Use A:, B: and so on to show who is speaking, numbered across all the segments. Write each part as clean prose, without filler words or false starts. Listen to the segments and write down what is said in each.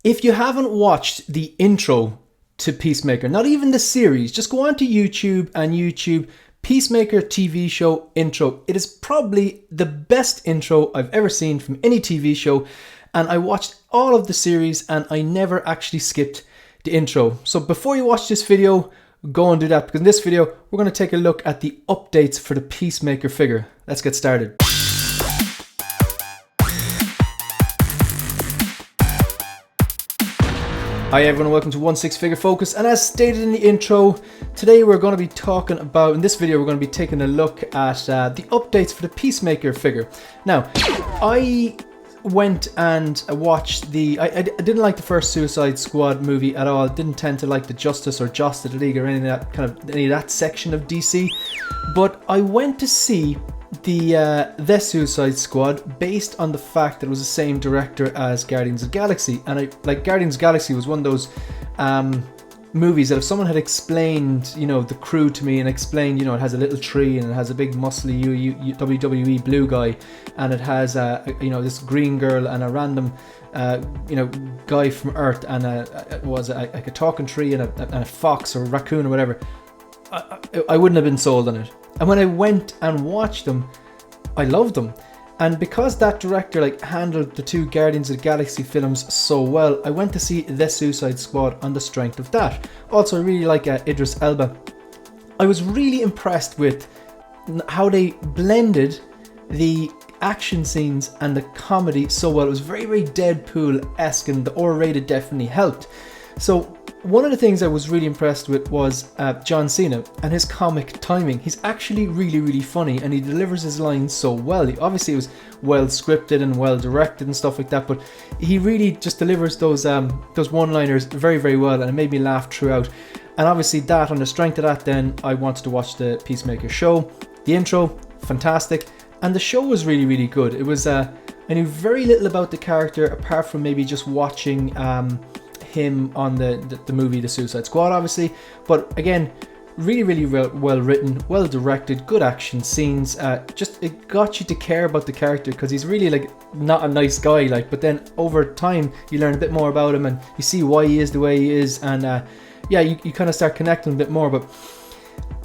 A: If you haven't watched the intro to Peacemaker, not even the series, just go onto YouTube and YouTube Peacemaker TV show intro. It is probably the best intro I've ever seen from any TV show, and I watched all of the series and I never actually skipped the intro. So before you watch this video, go and do that, because in this video we're going to take a look at the updates for the Peacemaker figure. Let's get started. Hi everyone, welcome to 1/6 Figure Focus, and as stated in the intro, today we're going to be talking about, in this video we're going to be taking a look at the updates for the Peacemaker figure. Now, I went and watched I didn't like the first Suicide Squad movie at all. Didn't tend to like the Justice or Justice League or any of that section of DC, but I went to see the Suicide Squad based on the fact that it was the same director as Guardians of the Galaxy, and Guardians of the Galaxy was one of those movies that if someone had explained, the crew to me and explained, it has a little tree and it has a big muscly WWE blue guy, and it has this green girl and a random guy from Earth, and like a talking tree and a fox or a raccoon or whatever, I wouldn't have been sold on it. And when I went and watched them, I loved them. And because that director handled the two Guardians of the Galaxy films so well, I went to see The Suicide Squad on the strength of that. Also, I really like Idris Elba. I was really impressed with how they blended the action scenes and the comedy so well. It was very, very Deadpool-esque, and the R-rated definitely helped. So one of the things I was really impressed with was John Cena and his comic timing. He's actually really, really funny, and he delivers his lines so well. Obviously, it was well scripted and well directed and stuff like that, but he really just delivers those one-liners very, very well, and it made me laugh throughout. And obviously, on the strength of that, then I wanted to watch the Peacemaker show. The intro, fantastic, and the show was really, really good. It was I knew very little about the character apart from maybe just watching him on the movie The Suicide Squad, obviously, but again, really, really well written, well directed, good action scenes. It got you to care about the character, because he's really not a nice guy, but then over time you learn a bit more about him and you see why he is the way he is, and you kind of start connecting a bit more. But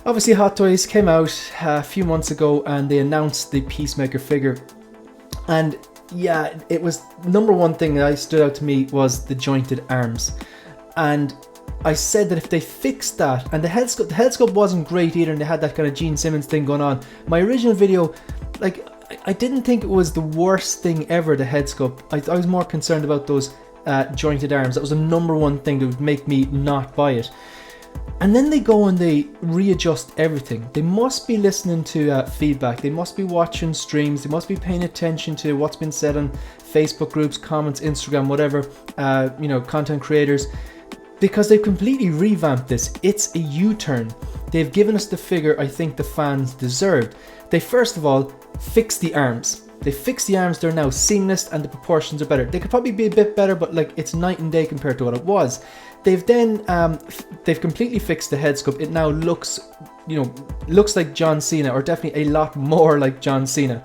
A: obviously Hot Toys came out a few months ago and they announced the Peacemaker figure, and it was number one thing that stood out to me was the jointed arms. And I said that if they fixed that, and the head sculpt wasn't great either, and they had that kind of Gene Simmons thing going on. My original video, I didn't think it was the worst thing ever, the head sculpt. I was more concerned about those jointed arms. That was the number one thing that would make me not buy it. And then they go and they readjust everything. They must be listening to feedback. They must be watching streams. They must be paying attention to what's been said on Facebook groups, comments, Instagram, whatever, content creators, because they've completely revamped this. It's a U-turn. They've given us the figure I think the fans deserved. They first of all fixed the arms. They fixed the arms. They're now seamless and the proportions are better. They could probably be a bit better, but it's night and day compared to what it was. They've then they've completely fixed the head sculpt. It now looks like John Cena, or definitely a lot more like John Cena.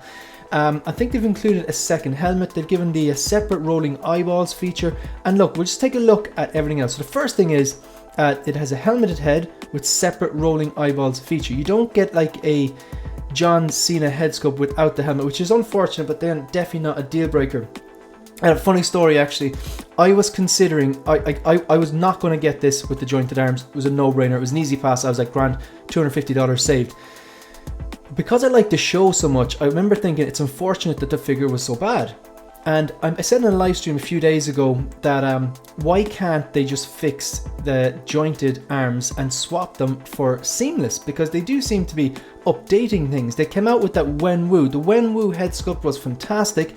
A: I think they've included a second helmet. They've given the separate rolling eyeballs feature. And look, we'll just take a look at everything else. So the first thing is it has a helmeted head with separate rolling eyeballs feature. You don't get a John Cena head sculpt without the helmet, which is unfortunate, but then definitely not a deal breaker. And a funny story, actually, I was considering, I was not going to get this with the jointed arms. It was a no-brainer. It was an easy pass. I was like, grand, $250 saved. Because I like the show so much, I remember thinking it's unfortunate that the figure was so bad. And I said in a live stream a few days ago that why can't they just fix the jointed arms and swap them for seamless? Because they do seem to be updating things. They came out with that Wenwu. The Wenwu head sculpt was fantastic,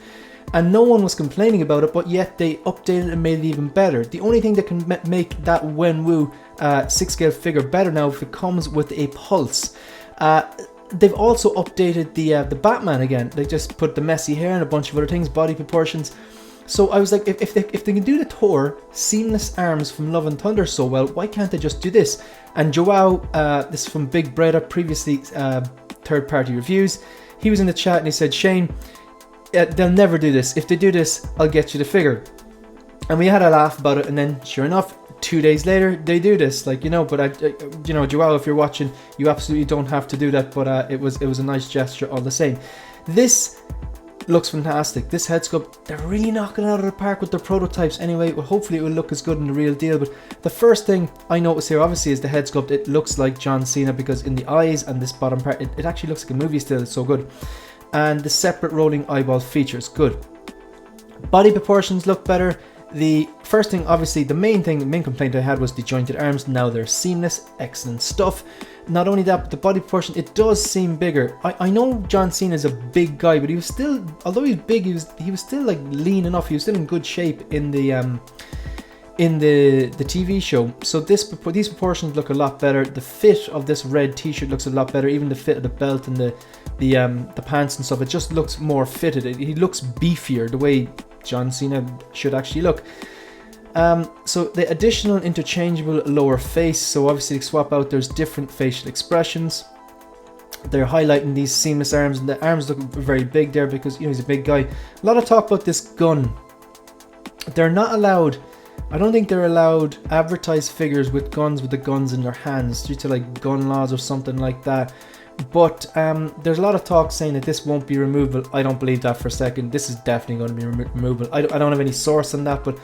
A: and no one was complaining about it, but yet they updated it and made it even better. The only thing that can make that Wenwu 6-scale figure better now if it comes with a pulse. They've also updated the Batman again. They just put the messy hair and a bunch of other things, body proportions. So I was like, if they can do the Thor seamless arms from Love and Thunder so well, why can't they just do this? And Joao, this is from Big Breda, previously third-party reviews, he was in the chat and he said, Shane, they'll never do this. If they do this, I'll get you the figure. And we had a laugh about it, and then sure enough, 2 days later they do this, like, you know. But you know, Joao, if you're watching, you absolutely don't have to do that, but it was a nice gesture all the same. This looks fantastic. This head sculpt, they're really knocking it out of the park with their prototypes anyway. Well, hopefully it will look as good in the real deal. But the first thing I notice here obviously is the head sculpt. It looks like John Cena, because in the eyes and this bottom part, it actually looks like a movie still. It's so good. And the separate rolling eyeball features, good. Body proportions look better. The first thing, obviously the main complaint I had was the jointed arms. Now they're seamless, excellent stuff. Not only that, but the body proportion, it does seem bigger. I know John Cena is a big guy, but he was still, although he was big, he was still like lean enough. He was still in good shape in the TV show. So these proportions look a lot better. The fit of this red t-shirt looks a lot better. Even the fit of the belt and the pants and stuff, it just looks more fitted. He looks beefier, the way John Cena should actually look. So the additional interchangeable lower face, so obviously to swap out, there's different facial expressions. They're highlighting these seamless arms, and the arms look very big there because, you know, he's a big guy. A lot of talk about this gun. They're not allowed, I don't think they're allowed advertised figures with the guns in their hands due to like gun laws or something like that. But there's a lot of talk saying that this won't be removable. I don't believe that for a second. This is definitely going to be removable. I don't have any source on that, but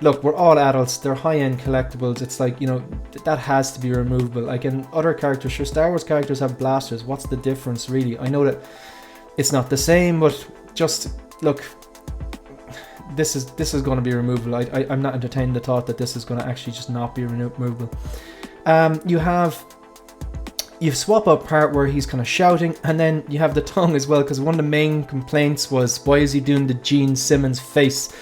A: look, we're all adults. They're high-end collectibles. It's like, you know, that has to be removable. Like in other characters, sure, Star Wars characters have blasters. What's the difference, really? I know that it's not the same, but just look, this is going to be removable. I'm not entertaining the thought that this is going to actually just not be removable. You swap out part where he's kind of shouting, and then you have the tongue as well, because one of the main complaints was, why is he doing the Gene Simmons face?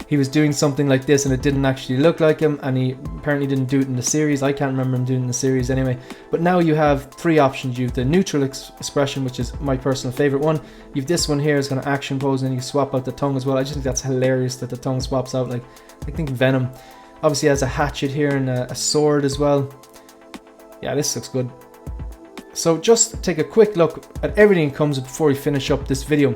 A: He was doing something like this and it didn't actually look like him, and he apparently didn't do it in the series. I can't remember him doing it in the series anyway. But now you have three options. You have the neutral expression, which is my personal favorite one. You have this one here, is kind of action pose, and you swap out the tongue as well. I just think that's hilarious that the tongue swaps out. Like, I think Venom obviously has a hatchet here and a sword as well. Yeah, this looks good. So just take a quick look at everything that comes before we finish up this video.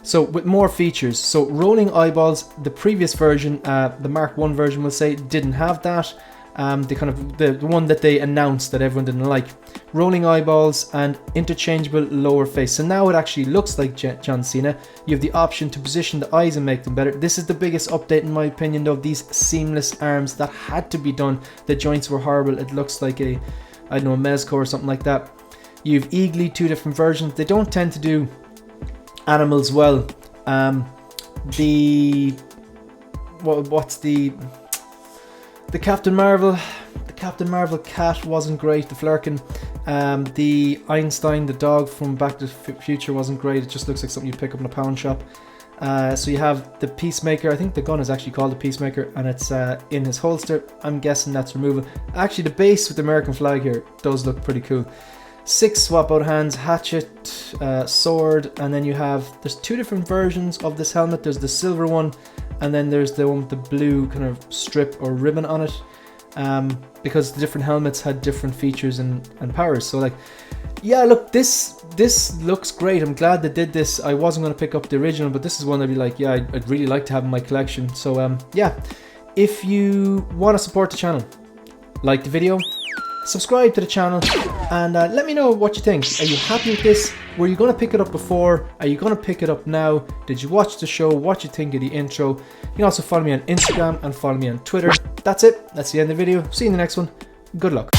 A: So with more features, so rolling eyeballs, the previous version, the Mark 1 version we'll say, didn't have that. The one that they announced that everyone didn't like. Rolling eyeballs and interchangeable lower face. So now it actually looks like John Cena. You have the option to position the eyes and make them better. This is the biggest update in my opinion though, these seamless arms that had to be done. The joints were horrible. It looks like a, I don't know, a Mezco or something like that. You have Eagly, two different versions. They don't tend to do animals well. The Captain Marvel? The Captain Marvel cat wasn't great. The Flurkin. The Einstein, the dog from Back to the Future, wasn't great. It just looks like something you pick up in a pound shop. So you have the Peacemaker. I think the gun is actually called the Peacemaker, and it's in his holster. I'm guessing that's removable. Actually, the base with the American flag here does look pretty cool. 6 swap out hands, hatchet, sword, and then you have, there's two different versions of this helmet. There's the silver one, and then there's the one with the blue kind of strip or ribbon on it, because the different helmets had different features and powers. So like, yeah, look, this looks great. I'm glad they did this. I wasn't going to pick up the original, but this is one I'd be like, yeah, I'd really like to have in my collection. So yeah, if you want to support the channel, like the video, subscribe to the channel, and let me know what you think. Are you happy with this? Were you going to pick it up before? Are you going to pick it up now? Did you watch the show? What you think of the intro? You can also follow me on Instagram and follow me on Twitter. That's it. That's the end of the video. See you in the next one. Good luck.